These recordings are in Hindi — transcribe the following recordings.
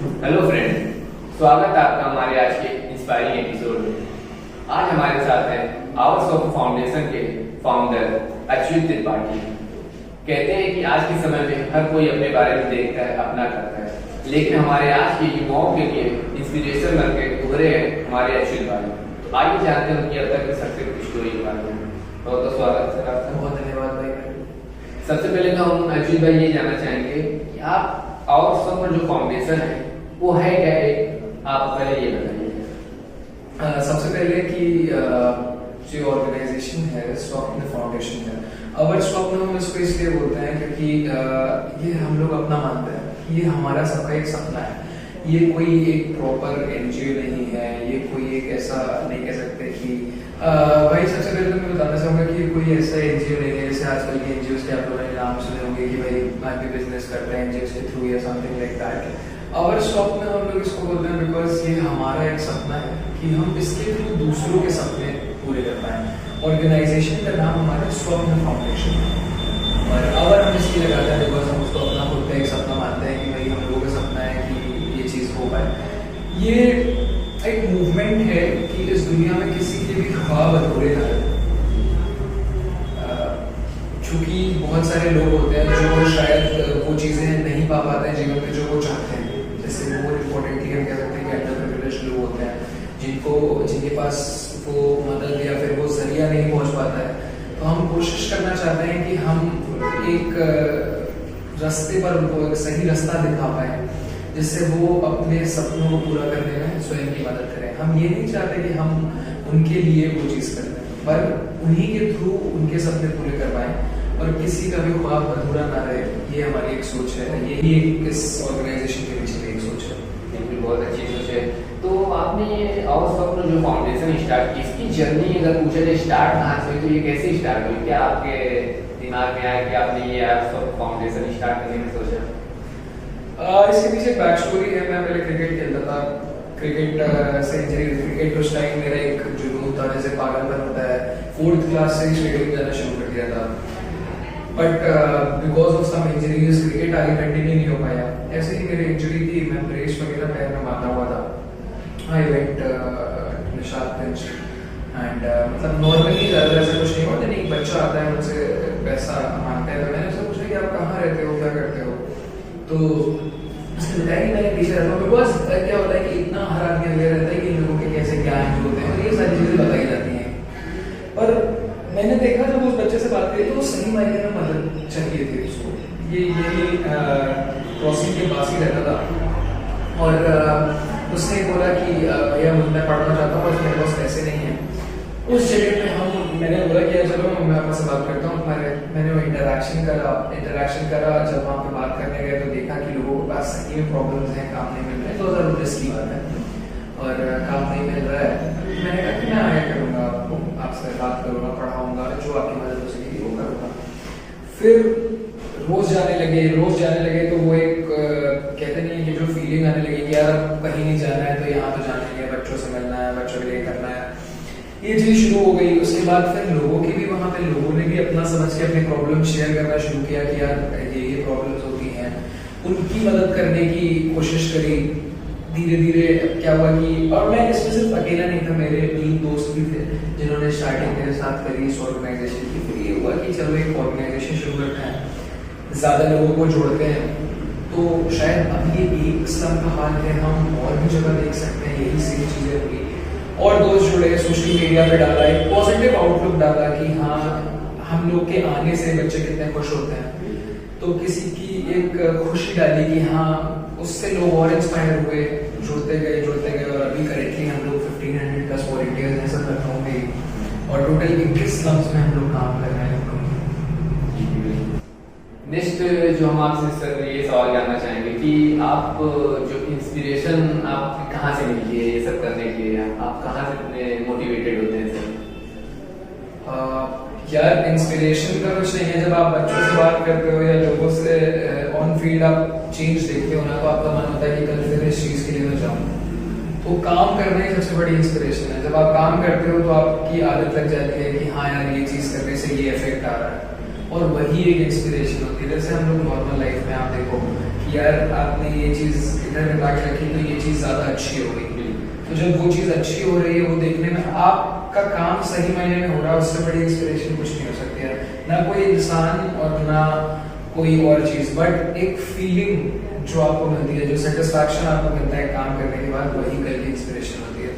हेलो फ्रेंड, स्वागत है आपका हमारे आज के इंस्पायरिंग एपिसोड में। आज हमारे साथ हैं आवर्स ऑफ फाउंडेशन के फाउंडर अच्युत त्रिपाठी। कहते हैं कि आज के समय में हर कोई अपने बारे में देखता है, अपना करता है, लेकिन हमारे आज के युवाओं के लिए इंस्पिरेशन बनकर उभरे हैं हमारे अच्युत भाई। तो आइए जानते हैं उनकी अब तक की सक्सेस स्टोरी के बारे में। बहुत स्वागत सर आपका। बहुत धन्यवाद भाई। सबसे पहले तो हम अच्युत भाई ये जानना चाहेंगे कि आप आवर्स ऑफ जो फाउंडेशन है वो है क्या है, आप पहले ये बताइए। सबसे पहले कि जो ऑर्गेनाइजेशन है स्वप्न फाउंडेशन है, अवर स्वप्न हम इसको इसलिए बोलते हैं क्योंकि ये हम लोग अपना मानते हैं, ये हमारा सबका एक सपना है। ये कोई एक प्रॉपर एनजीओ नहीं है, ये कोई एक ऐसा नहीं कह सकते कि भाई सबसे पहले तो मैं बताना चाहूंगा कि कोई ऐसा एनजीओ नहीं है जैसे आजकल के एनजीओ के आप लोगों ने नाम सुने होंगे कि भाई मैं भी बिजनेस करते हैं एनजीओ के थ्रू या समथिंग लाइक दैट। आवर स्वप्न हम लोग इसको बोलते हैं बिकॉज ये हमारा एक सपना है कि हम इसके थ्रू दूसरों के सपने पूरे कर पाए। ऑर्गेनाइजेशन का नाम हमारा स्वप्न फाउंडेशन है और अवर हम इसलिए लगाते हैं बिकॉज हम उसको अपना खुद का एक सपना मानते हैं कि भाई हम लोगों का सपना है कि ये चीज़ हो पाए। ये एक मूवमेंट है कि इस दुनिया में किसी के भी ख्वाब अधूरे ना रहे। चूंकि बहुत सारे लोग होते हैं जो शायद वो चीज़ें नहीं पा पाते हैं जीवन में जो वो चाहते हैं। जैसे मोर इम्पोर्टेंटली हम कह सकते हैं कि अंडर प्रिविलेज्ड लोग होते हैं जिनके पास वो मदद या फिर वो जरिया नहीं पहुंच पाता है। तो हम कोशिश करना चाहते हैं कि हम एक रास्ते पर उनको एक सही रास्ता दिखा पाए जिससे वो अपने सपनों को पूरा करने में स्वयं की मदद करें। हम ये नहीं चाहते कि हम उनके लिए वो चीज़ कर दें, पर उन्हीं के थ्रू उनके सपने पूरे कर पाएं और किसी का भी ख्वाब अधूरा ना रहे। ये हमारी एक सोच है, यही इस ऑर्गेनाइजेशन के पीछे एक सोच है। बिल्कुल, बहुत अच्छी सोच है। तो आपने ये आवर्स ऑफ जो फाउंडेशन स्टार्ट की, इसकी जर्नी अगर पूछे तो स्टार्ट कहाँ से हुई, तो ये कैसे स्टार्ट हुई? क्या आपके दिमाग में आया कि आपने ये आवर्स ऑफ फाउंडेशन स्टार्ट करने की सोचा? इसके पीछे एक बैक स्टोरी है। मैं पहले क्रिकेट खेलता था, क्रिकेट से क्रिकेट उस टाइम मेरा एक जुनून था, जैसे पागलपन होता है। 4th क्लास से स्टेडियम जाना शुरू कर दिया था, but because of some injuries cricket आगे कंटिन्यू नहीं हो पाया। ऐसे ही मेरी इंजरी थी, मैं ब्रेस वगैरह पैर में मारा हुआ था। आई वेंट निशातगंज एंड मतलब नॉर्मली ज़्यादा ऐसा कुछ नहीं हुआ। लेकिन एक बच्चा आता है मुझसे पैसा मांगता है, तो मैंने उससे पूछा कि आप कहाँ रहते हो, क्या करते हो? तो उसने बताया कि मैं पीछे रहता हूँ। बिकॉज क्या होता है कि इतना हर आदमी अवेयर रहता है कि लोगों के कैसे क्या जो होते हैं और ये सारी चीज़ें बताई जाती हैं। पर मैंने देखा जब उस बच्चे से बात करी तो वो सही मायने में मदद चाहिए थी उसको। ये क्रॉसिंग के पास ही रहता था और उसने बोला कि भैया मैं पढ़ना चाहता हूँ बस मेरे पास पैसे नहीं है। उस जगह पे मैंने बोला कि चलो मैं आपसे बात करता हूँ। मैंने वो इंटरेक्शन करा। जब वहाँ पे बात करने गए तो देखा कि लोगों के पास सही में प्रॉब्लम्स हैं, काम नहीं मिल रहे। 2019 की बात है और काम नहीं मिल रहा है। मैंने कहा कि मैं आया करूँगा, आपसे बात करूँगा, पढ़ाऊँगा, जो आपकी मदद हो सकेगी वो करूँगा। फिर रोज जाने लगे तो वो एक कहते नहीं है कि जो फीलिंग आने लगी कि यार कहीं नहीं जाना है तो यहाँ तो जाना है, बच्चों से मिलना है, बच्चों के लिए करना है, ये चीज़ शुरू हो गई। उसके बाद फिर लोगों की भी वहाँ पे लोगों ने भी अपना समझ के अपनी प्रॉब्लम शेयर करना शुरू किया कि यार ये प्रॉब्लम्स होती हैं, उनकी मदद करने की कोशिश करी। धीरे धीरे क्या हुआ कि और मैं इसमें सिर्फ अकेला नहीं था, मेरे 3 दोस्त भी थे जिन्होंने स्टार्टिंग मेरे साथ करी इस ऑर्गेनाइजेशन की। फिर ये हुआ कि चलो एक ऑर्गेनाइजेशन शुरू करते हैं, ज़्यादा लोगों को जोड़ते हैं तो शायद अब ये एक स्लम का हाल है, हम और भी जगह देख सकते हैं यही सेम चीज़ें होगी। और दोस्त जुड़े, सोशल मीडिया पे डाला, एक पॉजिटिव आउटलुक डाला कि हाँ हम लोग के आने से बच्चे कितने खुश होते हैं। तो किसी की एक खुशी डाली कि हाँ उससे लोग और इंस्पायर हुए, जुड़ते गए और अभी करेंटली हम लोग 1500 प्लस वॉलंटियर्स हैं सब लखनऊ में और टोटल 21 स्लम्स में हम लोग काम कर रहे हैं। नेक्स्ट जो हम आपसे सर ये सवाल जानना चाहेंगे कि आप जो इंस्पिरेशन आप कहाँ से मिलती है ये सब करने के लिए, आप कहाँ से इतने मोटिवेटेड होते हैं सर? यार इंस्पिरेशन का कुछ नहीं है। जब आप बच्चों से बात करते हो या लोगों से ऑन फील्ड आप चेंज देखते हो ना, तो आपका मन होता है कि कल फिर इस चीज़ के लिए मैं जाऊँ। तो काम करना ही सबसे बड़ी इंस्पिरेशन है। जब आप काम करते हो तो आपकी आदत लग जाती है कि हाँ यार ये चीज़ करने से ये इफेक्ट आ रहा है और वही एक इंस्पिरेशन होती है। जैसे हम लोग नॉर्मल लाइफ में आप देखो कि कि यार आपने ये चीज़ इधर लगा के रखी तो ये चीज़ ज़्यादा अच्छी हो गई। तो जब वो चीज़ अच्छी हो रही है, वो देखने में आपका काम सही मायने में हो रहा है, उससे बड़ी इंस्पिरेशन कुछ नहीं हो सकती है, ना कोई इंसान और ना कोई और चीज़, बट एक फीलिंग जो आपको मिलती है, जो सेटिस्फैक्शन आपको मिलता है काम करने के बाद, वही कल की इंस्पिरेशन होती है।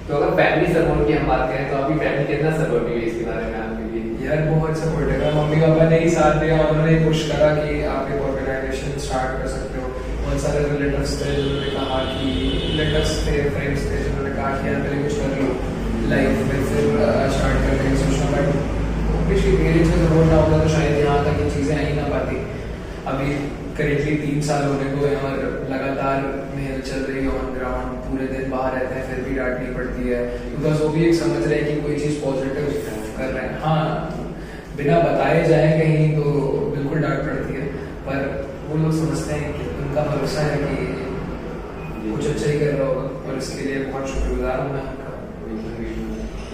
तो अगर फैमिली सपोर्ट की हम बात करें तो आपकी फैमिली कितना सपोर्टिव है इसके बारे में आपके लिए? यार बहुत सपोर्टिव है, मम्मी पापा ने ही साथ दिया, उन्होंने पुश करा कि आप एक ऑर्गेनाइजेशन स्टार्ट कर सकते हो। बहुत सारे रिलेटिव्स थे जिन्होंने कहा कि रिलेटिव्स थे, फ्रेंड्स थे जिन्होंने कहा कि यार पहले कुछ कर लो लाइफ में, फिर स्टार्ट करने की सोचना, बट ऑब्वियसली पेरेंट्स का सपोर्ट ना होता तो शायद यहाँ तक ये चीज़ें आ ही ना पाती। अभी करेक्टली 3 साल होने को है और लगातार मेहनत चल रही है ऑन ग्राउंड, पूरे दिन बाहर रहते हैं फिर भी डांटनी पड़ती है, बिकॉज वो भी एक समझ रहे हैं कि कोई चीज़ पॉजिटिव कर रहे हैं। हाँ, बिना बताए जाए कहीं तो बिल्कुल डांट पड़ती है, पर वो लोग समझते हैं कि उनका भरोसा है कि कुछ अच्छा ही कर रहा होगा, और इसके लिए बहुत शुक्रगुजार हूँ मैं उनका।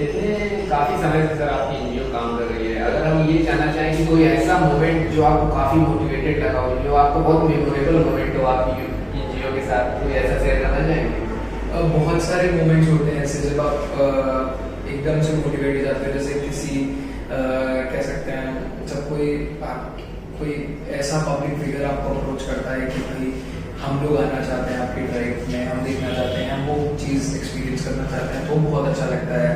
इतने काफी समय से सर आपकी एनजीओ काम कर रही है, अगर हम ये जानना चाहें कि कोई ऐसा मोमेंट जो आपको काफी मोटिवेटेड लगा हो, जो आपको बहुत मेमोरेबल मोमेंट हो आपकी एनजीओ के साथ, कोई ऐसा शेयर करना चाहेंगे? बहुत सारे मोमेंट्स होते हैं ऐसे जब आप एकदम से मोटिवेट हो जाते हैं, जैसे किसी कह सकते हैं जब कोई ऐसा पब्लिक फिगर आपको अप्रोच करता है कि भाई हम लोग आना चाहते हैं आपकी ड्राइव में, हम देखना चाहते हैं, हम वो चीज़ एक्सपीरियंस करना चाहते हैं, तो बहुत अच्छा लगता है।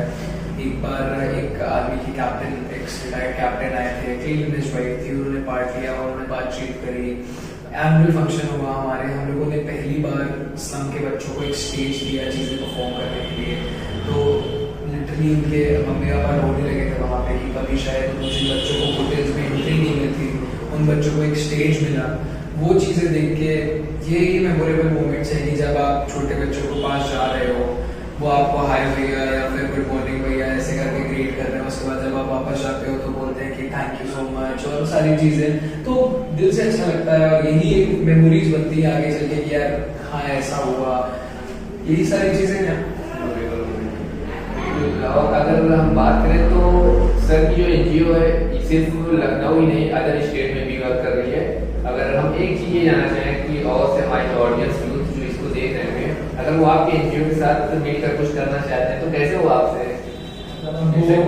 एक बार एक आर्मी की कैप्टन, एक्स रिटायर्ड कैप्टन आए थे, क्लीन वाइफ थी, उन्होंने पार्ट लिया और उन्होंने बातचीत करी। एनुअल फंक्शन हुआ हमारे, हम लोगों ने पहली बार स्लम के बच्चों को एक स्टेज दिया चीज़ें परफॉर्म करने के लिए, तो लिटरली उनके मम्मी पापा रोने लगे थे वहाँ पे कि कभी शायद मुझे बच्चों को होटल्स में एंट्री नहीं मिलती, उन बच्चों को एक स्टेज मिला। वो चीज़ें देख के यही मेमोरेबल मोमेंट्स हैं कि जब आप छोटे बच्चों को पास जा रहे हो, वो आपको हाय भैया या फिर गुड मॉर्निंग भैया ऐसे करके ग्रीट कर रहे हैं, उसके बाद जब आप वापस जाते हो तो बोलते हैं कि थैंक यू सो मच और सारी चीज़ें, तो दिल से अच्छा लगता है, और यही एक मेमोरीज बनती है आगे चल के कि यार हाँ ऐसा हुआ, यही सारी चीज़ें हैं। और अगर हम बात करें तो सर की जो एनजीओ है सिर्फ लखनऊ ही नहीं अदर स्टेट में भी वर्क कर रही है। अगर हम एक चीज़ ये जानना चाहें कि और से हमारे ऑडियंस यूथ जो इसको देख रहे हैं, अगर वो आपके एनजीओ के साथ मिलकर कुछ करना चाहते हैं तो कैसे वो आपसे मिल सकते हैं?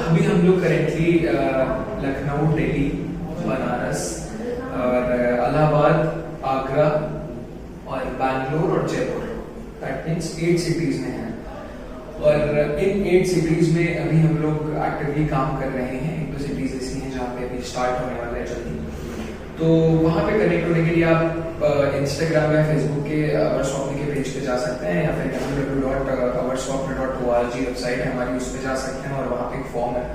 अभी हम लोग करेंटली लखनऊ, दिल्ली, बनारस और इलाहाबाद, आगरा और बैंगलोर और जयपुर, दैट मीन्स 8 सिटीज़ में हैं। और इन 8 सिटीज़ में अभी हम लोग एक्टिवली काम कर रहे हैं। 1-2 सिटीज़ ऐसी हैं जहाँ पे अभी स्टार्ट होने वाला है जल्दी, तो वहाँ पे कनेक्ट होने के लिए आप इंस्टाग्राम या फेसबुक के अवर्सवॉप के पेज पे जा सकते हैं, या फिर www.awarswap.org वेबसाइट है हमारी, उस पर जा सकते हैं और वहाँ पे एक फॉर्म है,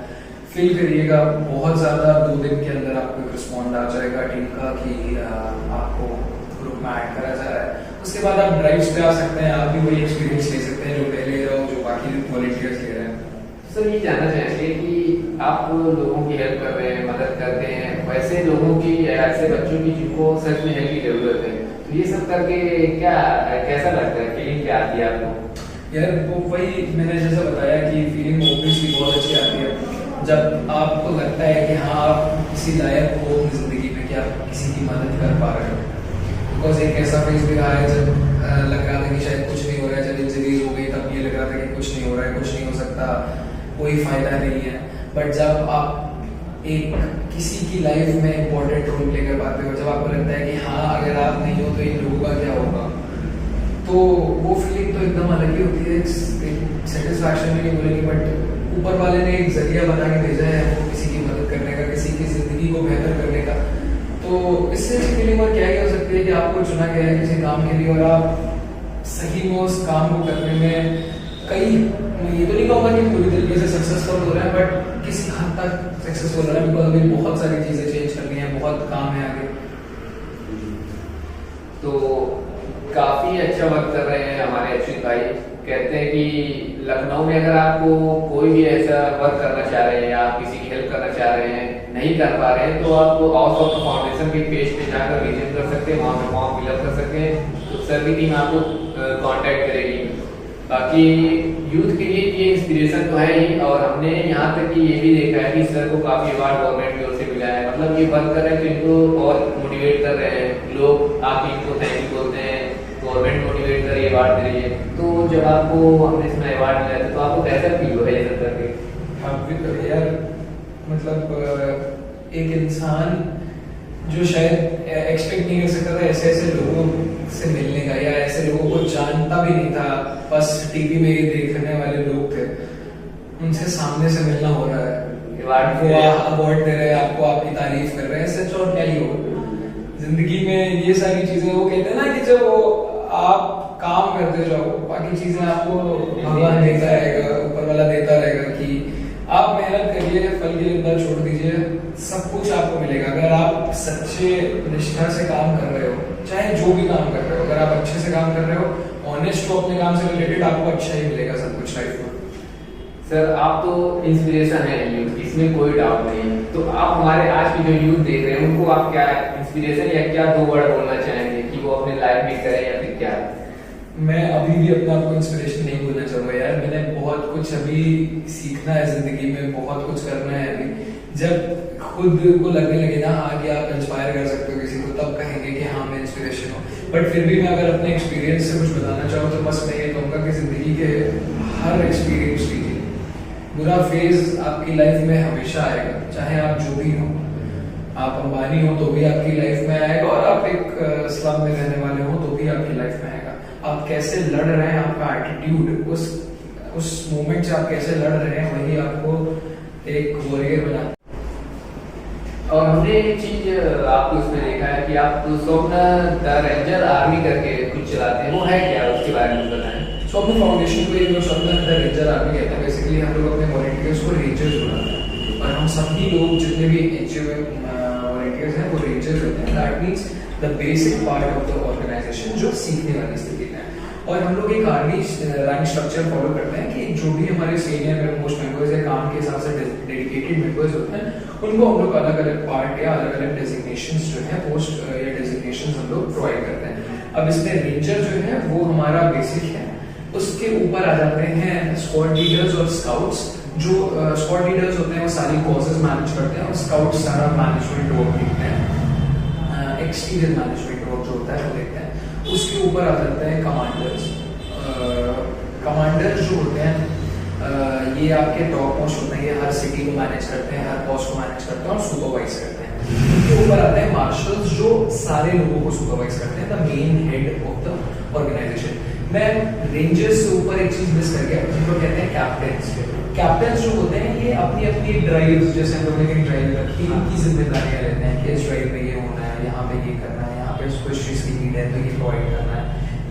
फिल करिएगा। बहुत ज़्यादा 2 दिन के अंदर आपको एक रिस्पॉन्ड आ जाएगा टीम का कि आपको ग्रुप में ऐड करा जा रहा है। उसके बाद आप ड्राइव्स पे आ सकते हैं, आप भी वही एक्सपीरियंस ले सकते हैं जो पहले और जो बाकी वॉलंटियर्स ले रहे हैं। सर ये जानना चाहेंगे कि आप लोगों की हेल्प कर रहे हैं, मदद करते हैं, वैसे लोगों की, ऐसे बच्चों की जिनको सच में हेल्प की जरूरत है, तो ये सब करके क्या कैसा लगता है, फीलिंग क्या आती है आपको? यार वो वही मैंने जैसा बताया कि फीलिंग ऑब्वियसली बहुत अच्छी आती है जब आपको लगता है कि हाँ आप किसी लायक हो अपनी ज़िंदगी में कि आप किसी की मदद कर पा रहे हो। बिकॉज एक ऐसा फेज भी रहा है जब लग रहा था कि शायद कुछ नहीं हो रहा है, जब इंजरी हो गई तब ये लग रहा था कि कुछ नहीं हो रहा है, कुछ नहीं हो सकता, कोई फायदा नहीं है। बट जब आप एक किसी की लाइफ में इम्पोर्टेंट रोल प्ले कर पाते हो, जब आपको लगता है कि हाँ अगर आप नहीं हो तो इन लोगों का क्या होगा, तो वो फीलिंग तो एकदम अलग ही होती है। सेटिस्फैक्शन भी नहीं बोलेंगे, बट ऊपर वाले ने एक जरिया बना के भेजा है हमको किसी की मदद करने का, किसी की जिंदगी को बेहतर करने का, तो इससे अच्छी फीलिंग और क्या ही हो सकती है कि आपको चुना गया है किसी काम के लिए और आप सही में उस काम को करने में कई, ये तो नहीं कहूँगा कि पूरी तरीके से सक्सेसफुल हो रहे हैं, बट किसी हद तक सक्सेसफुल हो रहे हैं, बिकॉज अभी बहुत सारी चीज़ें चेंज करनी है, बहुत काम है आगे। तो काफी अच्छा वर्क कर रहे हैं हमारे अच्युत भाई। कहते हैं कि लखनऊ में अगर आपको कोई भी ऐसा वर्क करना चाह रहे हैं या आप किसी की हेल्प करना चाह रहे हैं, नहीं कर पा रहे हैं, तो आप आवर्सवॉप फाउंडेशन के पेज पे जाकर विजिट कर सकते हैं, वहाँ पे फॉर्म फिलअप कर सकते हैं, तो सर की टीम आपको कांटेक्ट करेगी। बाकी यूथ के लिए ये इंस्पिरेशन तो है ही, और हमने यहाँ तक कि ये भी देखा है कि सर को काफी अवार्ड गवर्नमेंट की ओर से मिला है, मतलब ये वर्क कर रहे हैं तो इनको और मोटिवेट कर रहे हैं, लोग आके इनको थैंक यू बोलते हैं, गवर्नमेंट मोटिवेट कर रही है, अवार्ड दे रही है। तो जब आपको हमने इसमें अवार्ड मिला था तो आपको कैसा फील हुआ ये सब करके? अब यार मतलब एक इंसान जो शायद एक्सपेक्ट नहीं कर सकता था ऐसे ऐसे लोगों से मिलने का, या ऐसे लोगों को जानता भी नहीं था, बस टीवी में ही देखने वाले लोग थे, उनसे सामने से मिलना हो रहा है, अवार्ड दे रहे हैं आपको, आपकी तारीफ कर रहे हैं, सच और क्या ही होगा जिंदगी में ये सारी चीजें। वो कहते हैं ना कि जब वो आप काम करते जाओ बाकी चीजें आपको भगवान देता रहेगा, ऊपर वाला देता रहेगा, कि आप मेहनत करिए, फल के लिए इंतजार छोड़ दीजिए, सब कुछ आपको मिलेगा। अगर आप सच्चे निष्ठा से काम कर रहे हो, चाहे जो भी काम कर रहे हो, अगर आप अच्छे से काम कर रहे हो, ऑनेस्ट हो अपने काम से रिलेटेड, आपको अच्छा ही मिलेगा सब कुछ लाइफ में। सर आप तो इंस्पिरेशन है यूथ, इसमें कोई डाउट नहीं है। तो आप हमारे आज की जो यूथ देख रहे हैं उनको आप क्या इंस्पिरेशन या क्या दो वर्ड बोलना चाहेंगे कि वो अपने लाइफ में करें या फिर क्या? मैं अभी भी अपने आप को इंस्पिरेशन नहीं बोलना चाहूंगा यार, मैंने बहुत कुछ अभी सीखना है जिंदगी में, बहुत कुछ करना है अभी। जब खुद को लगने लगे ना आगे आप इंस्पायर कर सकते हो किसी को, तब कहेंगे कि हाँ मैं इंस्पिरेशन हूँ। बट फिर भी मैं अगर अपने एक्सपीरियंस से कुछ बताना चाहूँ तो बस मैं ये कहूँगा कि जिंदगी के हर एक्सपीरियंस लीजिए। बुरा फेज आपकी लाइफ में हमेशा आएगा, चाहे आप जो भी हो, आप अंबानी हो तो भी आपकी लाइफ में आएगा, और आप एक स्लम में रहने वाले हो तो भी आपकी लाइफ में आएगा। आप कैसे लड़ रहे हैं, आपका एटीट्यूड, उस मोमेंट से आप कैसे लड़ रहे हैं, वही आपको एक वॉरियर बना। और हमने एक चीज आपको इसमें देखा है कि आप स्वप्न द रेंजर आर्मी करके कुछ चलाते हैं, वो है क्या, उसके बारे में बताएं। स्वप्न फाउंडेशन को ये जो स्वप्न द रेंजर आर्मी कहते हैं, बेसिकली हम लोग अपने वॉलंटियर्स को रेंजर्स बुलाते हैं, और हम सभी लोग जितने भी एनजीओ में वॉलंटियर्स हैं वो रेंजर्स होते हैं। That means the basic part of the organisation, जो सीखने वाली स्थिति है। और हम लोग एक आर्मी रैंक स्ट्रक्चर फॉलो करते हैं कि जो भी हमारे सीनियर मोस्ट मेंबर्स है, काम के हिसाब से डेडिकेटेड मेंबर्स होते हैं, उनको हम लोग अलग अलग पार्ट या अलग अलग डेजिग्नेशंस जो है, पोस्ट या डेजिग्नेशंस हम लोग प्रोवाइड करते हैं। अब इसमें रेंजर जो है वो हमारा बेसिक है, उसके ऊपर आ जाते हैं स्क्वाड लीडर्स और स्काउट्स। जो स्क्वाड लीडर्स होते हैं वो सारी कॉजेज मैनेज करते हैं, और स्काउट्स सारा मैनेजमेंट वर्क देखते हैं, एक्सटीरियर मैनेजमेंट वर्क जो होता है वो देखते हैं। उसके ऊपर आ जाते हैं कमांडर्स। कमांडर्स जो होते हैं ये आपके टॉप मोस्ट होते हैं, ये हर सिटी को मैनेज करते हैं, हर पोस्ट को मैनेज करते हैं और सुपरवाइज करते हैं। उनके ऊपर आते हैं मार्शल्स, जो सारे लोगों को सुपरवाइज करते हैं, the main head of the organisation. मैं रेंजर्स से ऊपर एक चीज मिस कर गया, जिनको कहते हैं कैप्टन्स। कैप्टन्स जो होते हैं ये अपनी अपनी ड्राइव, जैसे हम लोगों ने ड्राइव रखी, इनकी जिम्मेदारियां लेते हैं कि इस ड्राइव में ये होना है, यहाँ पे ये करना है, यहाँ पे इसको इस चीज की नीड है तो ये प्रोवाइड करना है,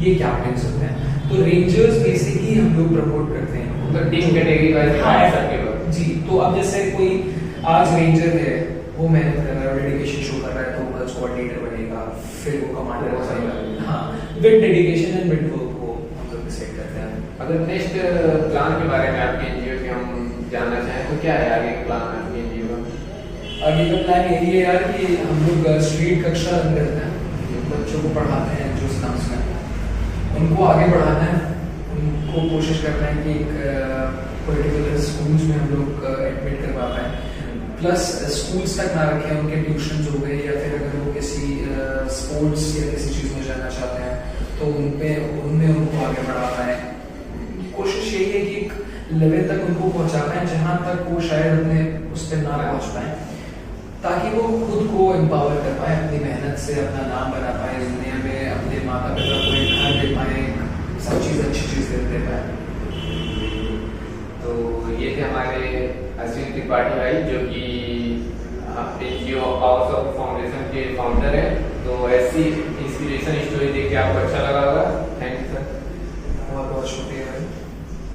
ये कैप्टन्स होते हैं। तो रेंजर्स बेसिकली हम लोग प्रमोट करते हैं, तो टीम कैटेगरी वाइज सबके पास जी। तो अब जैसे कोई आज रेंजर है, वो मेहनत कर रहा है, डेडिकेशन शो कर रहा है, तो वो स्क्वाड लीडर बनेगा, फिर वो कमांडर हो जाएगा। हाँ, with dedication and with work को हम लोग डिसाइड करते हैं। अगर नेक्स्ट प्लान के बारे में आपके एनजीओ के हम जानना चाहें तो क्या है आगे का प्लान आपके एनजीओ का? आगे का प्लान यही है यार कि हम लोग स्ट्रीट कक्षा रन करते हैं, बच्चों को पढ़ाते हैं जो स्लम्स में, उनको आगे बढ़ाना है, उनको कोशिश करना है कि एक पर्टिकुलर स्कूल्स में हम लोग एडमिट करवा पाएँ। प्लस स्कूल्स तक ना रखें, उनके ट्यूशंस हो गए, या फिर अगर वो किसी स्पोर्ट्स या किसी चीज़ में जाना चाहते हैं तो उनमें उनको आगे बढ़ा पाएँ। कोशिश यही है कि एक लेवल तक उनको पहुंचा पाएँ जहाँ तक वो शायद अपने उस पर ना पहुँच पाएँ, ताकि वो खुद को एम्पावर कर पाए, अपनी मेहनत से अपना नाम बना पाए दुनिया में, अपने माता पिता को एक घर दे पाए, सब चीज़ अच्छी चीज़ दे पाए। तो ये थे हमारे अश्विन त्रिपाठी भाई, जो कि एनजीओ पावर्स ऑफ फाउंडेशन के फाउंडर हैं। तो ऐसी इंस्पिरेशन स्टोरी देख के आपको अच्छा लगा होगा।